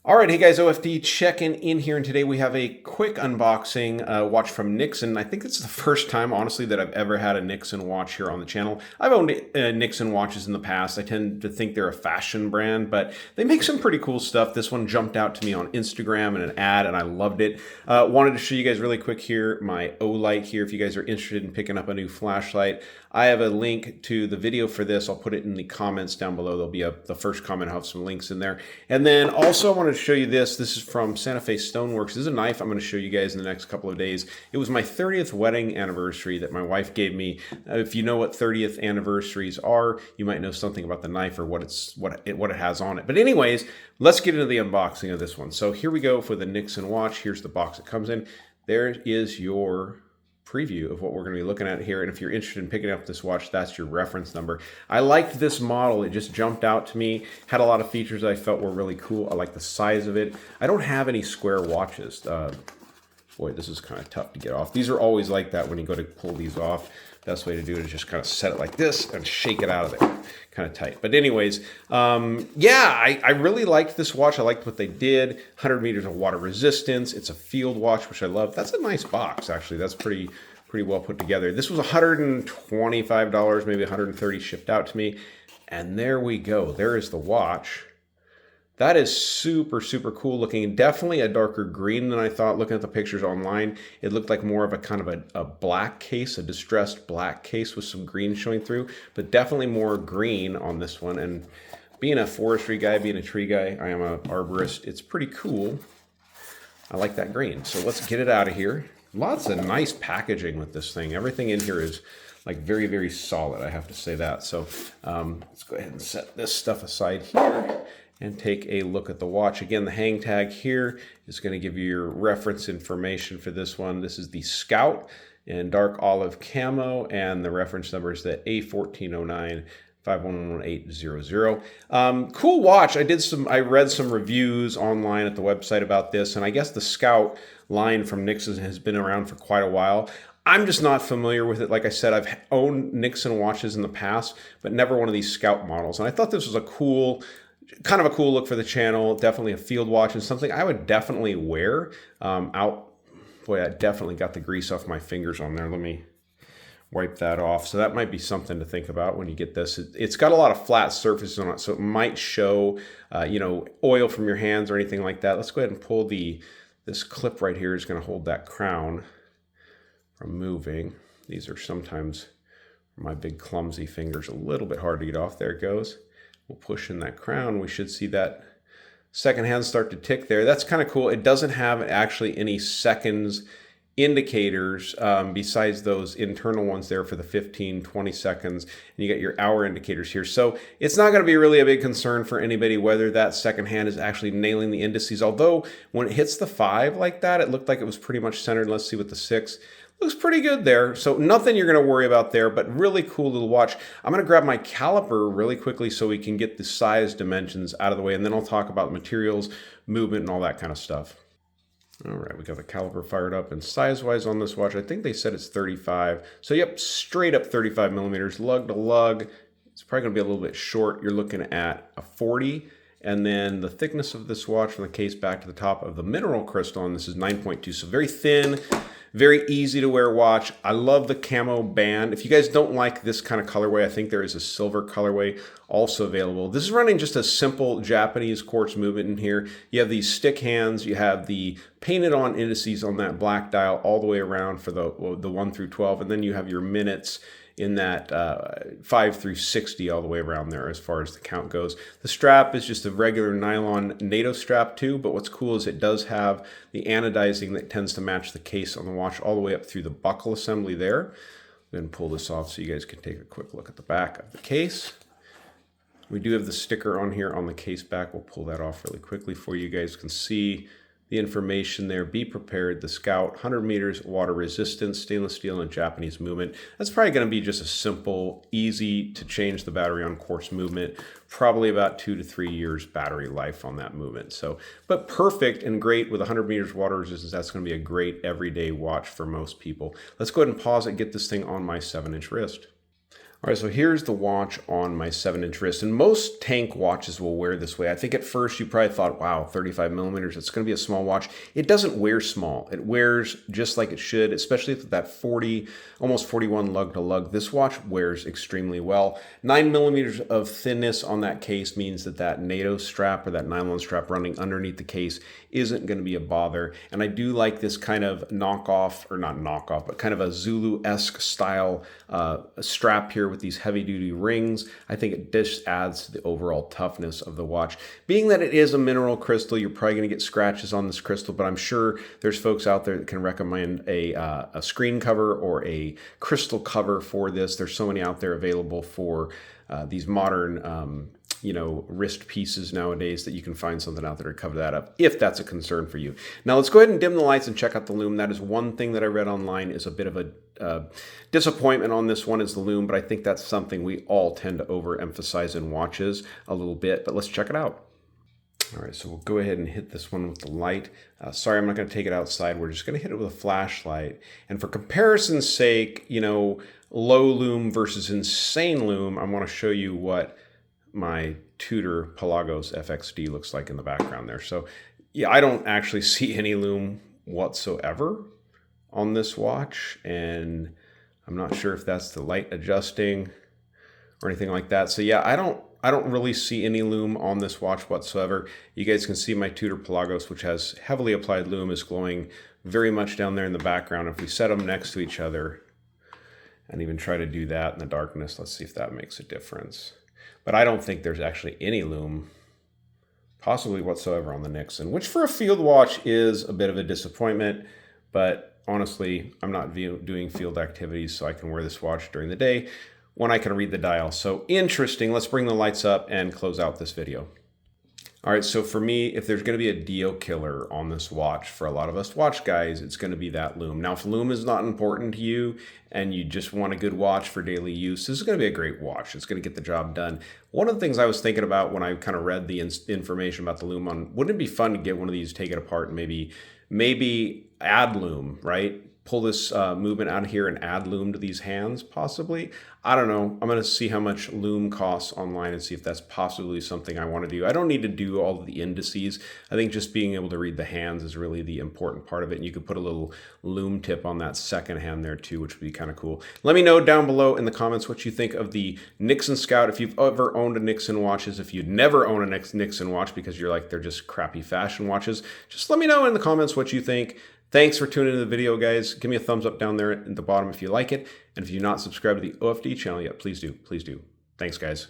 All right, hey guys, OFD checking in here, and today we have a quick unboxing watch from NIXON. I think it's the first time, honestly, that I've ever had a NIXON watch here on the channel. I've owned NIXON watches in the past. I tend to think they're a fashion brand, but they make some pretty cool stuff. This one jumped out to me on Instagram in an ad, and I loved it. Wanted to show you guys really quick here my O-Light here. If you guys are interested in picking up a new flashlight, I have a link to the video for this. I'll put it in the comments down below. There'll be the first comment. I'll have some links in there. And then also I wanted to show you this. This is from Santa Fe Stoneworks. This is a knife I'm going to show you guys in the next couple of days. It was my 30th wedding anniversary that my wife gave me. If you know what 30th anniversaries are, you might know something about the knife or what it has on it. But anyways, let's get into the unboxing of this one. So here we go for the NIXON watch. Here's the box it comes in. There is your preview of what we're going to be looking at here, and if you're interested in picking up this watch, that's your reference number. I liked this model. It just jumped out to me. Had a lot of features I felt were really cool. I like the size of it. I don't have any square watches. Boy, this is kind of tough to get off. These are always like that when you go to pull these off. Best way to do it is just kind of set it like this and shake it out of there. Kind of tight. But anyways, yeah, I really liked this watch. I liked what they did. 100 meters of water resistance. It's a field watch, which I love. That's a nice box, actually. That's pretty well put together. This was $125, maybe $130 shipped out to me. And there we go. There is the watch. That is super cool looking. Definitely a darker green than I thought. Looking at the pictures online, it looked like more of a kind of a black case, a distressed black case with some green showing through, but definitely more green on this one. And being a forestry guy, being a tree guy, I am an arborist, it's pretty cool. I like that green. So let's get it out of here. Lots of nice packaging with this thing. Everything in here is like very solid, I have to say that. So let's go ahead and set this stuff aside here and take a look at the watch. Again, the hang tag here is going to give you your reference information for this one. This is the Scout in dark olive camo, and the reference number is the A1409 5111800. Cool watch. I read some reviews online at the website about this, and I guess the Scout line from NIXON has been around for quite a while. I'm just not familiar with it. Like I said, I've owned NIXON watches in the past, but never one of these Scout models. And I thought this was kind of a cool look for the channel. Definitely a field watch and something I would definitely wear out. Boy, I definitely got the grease off my fingers on there. Let me wipe that off. So that might be something to think about when you get this. It's got a lot of flat surfaces on it, so it might show, oil from your hands or anything like that. Let's go ahead and pull this clip right here is going to hold that crown from moving. These are sometimes, my big clumsy fingers, a little bit hard to get off. There it goes. We'll push in that crown. We should see that second hand start to tick there. That's kind of cool. It doesn't have actually any seconds indicators besides those internal ones there for the 15, 20 seconds. And you got your hour indicators here. So it's not going to be really a big concern for anybody whether that second hand is actually nailing the indices. Although when it hits the 5 like that, it looked like it was pretty much centered. Let's see what the 6. Looks pretty good there. So nothing you're going to worry about there, but really cool little watch. I'm going to grab my caliper really quickly so we can get the size dimensions out of the way, and then I'll talk about materials, movement, and all that kind of stuff. All right, we got the caliper fired up, and size-wise on this watch, I think they said it's 35. So yep, straight up 35 millimeters, lug to lug. It's probably going to be a little bit short. You're looking at a 40. And then the thickness of this watch from the case back to the top of the mineral crystal, and this is 9.2, so very thin, very easy to wear watch. I love the camo band. If you guys don't like this kind of colorway, I think there is a silver colorway also available. This is running just a simple Japanese quartz movement in here. You have these stick hands, you have the painted on indices on that black dial all the way around for the 1 through 12, and then you have your minutes in that 5 through 60 all the way around there as far as the count goes. The strap is just a regular nylon NATO strap too, but what's cool is it does have the anodizing that tends to match the case on the watch all the way up through the buckle assembly there. I'm going to pull this off so you guys can take a quick look at the back of the case. We do have the sticker on here on the case back. We'll pull that off really quickly for you guys can see the information there. Be prepared, the Scout, 100 meters, water resistance, stainless steel, and Japanese movement. That's probably going to be just a simple, easy to change the battery on quartz movement. Probably about 2 to 3 years battery life on that movement. So, but perfect and great with 100 meters water resistance. That's going to be a great everyday watch for most people. Let's go ahead and pause it, get this thing on my 7-inch wrist. All right, so here's the watch on my 7-inch wrist, and most tank watches will wear this way. I think at first you probably thought, wow, 35 millimeters, it's going to be a small watch. It doesn't wear small. It wears just like it should, especially with that 40, almost 41 lug to lug. This watch wears extremely well. 9 millimeters of thinness on that case means that that NATO strap or that nylon strap running underneath the case isn't going to be a bother. And I do like this kind of knockoff, or not knockoff, but kind of a Zulu-esque style strap here with these heavy duty rings. I think it just adds to the overall toughness of the watch. Being that it is a mineral crystal, you're probably going to get scratches on this crystal, but I'm sure there's folks out there that can recommend a screen cover or a crystal cover for this. There's so many out there available for these modern wrist pieces nowadays that you can find something out there to cover that up if that's a concern for you. Now let's go ahead and dim the lights and check out the Lume. That is one thing that I read online is a bit of a disappointment on this one is the Lume, but I think that's something we all tend to overemphasize in watches a little bit, but let's check it out. All right, so we'll go ahead and hit this one with the light. Sorry, I'm not going to take it outside. We're just going to hit it with a flashlight. And for comparison's sake, low Lume versus insane Lume, I want to show you what my Tudor Pelagos FXD looks like in the background there. So yeah, I don't actually see any Lume whatsoever on this watch, and I'm not sure if that's the light adjusting or anything like that. So yeah, I don't really see any Lume on this watch whatsoever. You guys can see my Tudor Pelagos, which has heavily applied Lume, is glowing very much down there in the background. If we set them next to each other and even try to do that in the darkness, let's see if that makes a difference. But I don't think there's actually any Lume, possibly whatsoever, on the NIXON, which for a field watch is a bit of a disappointment. But honestly, I'm not doing field activities, so I can wear this watch during the day when I can read the dial. So interesting. Let's bring the lights up and close out this video. All right, so for me, if there's going to be a deal killer on this watch, for a lot of us watch guys, it's going to be that Lume. Now, if Lume is not important to you and you just want a good watch for daily use, this is going to be a great watch. It's going to get the job done. One of the things I was thinking about when I kind of read the information about the Lume on, wouldn't it be fun to get one of these, take it apart, and maybe add Lume, right? Pull this movement out of here and add Lume to these hands, possibly. I don't know. I'm going to see how much Lume costs online and see if that's possibly something I want to do. I don't need to do all of the indices. I think just being able to read the hands is really the important part of it. And you could put a little Lume tip on that second hand there too, which would be kind of cool. Let me know down below in the comments what you think of the NIXON Scout. If you've ever owned a NIXON watches, if you'd never own a NIXON watch because you're like, they're just crappy fashion watches, just let me know in the comments what you think. Thanks for tuning into the video, guys. Give me a thumbs up down there at the bottom if you like it. And if you're not subscribed to the OFD channel yet, please do. Please do. Thanks, guys.